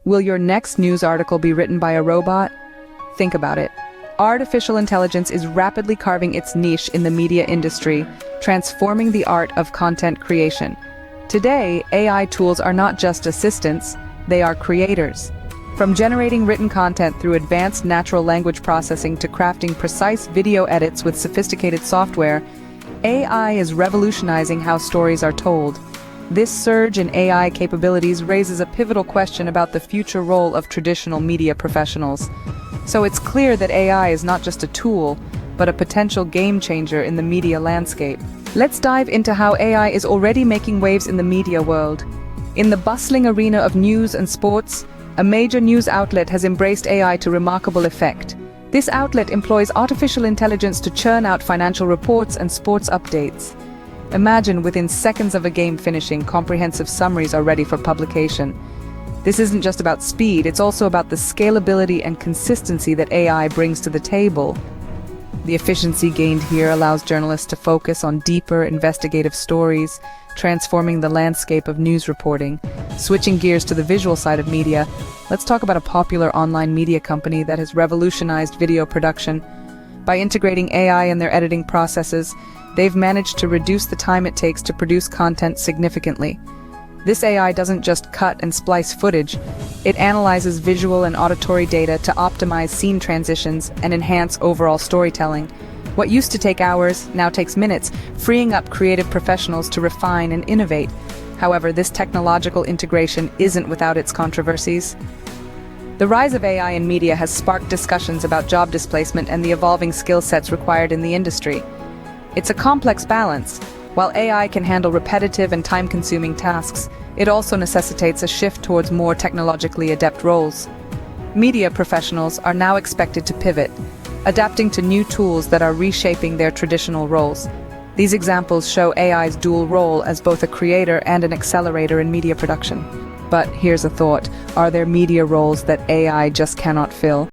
Will your next news article be written by a robot? Think about it. Artificial intelligence is rapidly carving its niche in the media industry, transforming the art of content creation. Today, AI tools are not just assistants, they are creators. From generating written content through advanced natural language processing to crafting precise video edits with sophisticated software, AI is revolutionizing how stories are told. This surge in AI capabilities raises a pivotal question about the future role of traditional media professionals. So it's clear that AI is not just a tool, but a potential game changer in the media landscape. Let's dive into how AI is already making waves in the media world. In the bustling arena of news and sports, a major news outlet has embraced AI to remarkable effect. This outlet employs artificial intelligence to churn out financial reports and sports updates. Imagine within seconds of a game finishing, comprehensive summaries are ready for publication. This isn't just about speed, it's also about the scalability and consistency that AI brings to the table. The efficiency gained here allows journalists to focus on deeper, investigative stories, transforming the landscape of news reporting. Switching gears to the visual side of media, let's talk about a popular online media company that has revolutionized video production. By integrating AI in their editing processes, they've managed to reduce the time it takes to produce content significantly. This AI doesn't just cut and splice footage, it analyzes visual and auditory data to optimize scene transitions and enhance overall storytelling. What used to take hours now takes minutes, freeing up creative professionals to refine and innovate. However, this technological integration isn't without its controversies. The rise of AI in media has sparked discussions about job displacement and the evolving skill sets required in the industry. It's a complex balance. While AI can handle repetitive and time-consuming tasks, it also necessitates a shift towards more technologically adept roles. Media professionals are now expected to pivot, adapting to new tools that are reshaping their traditional roles. These examples show AI's dual role as both a creator and an accelerator in media production. But here's a thought: are there media roles that AI just cannot fill?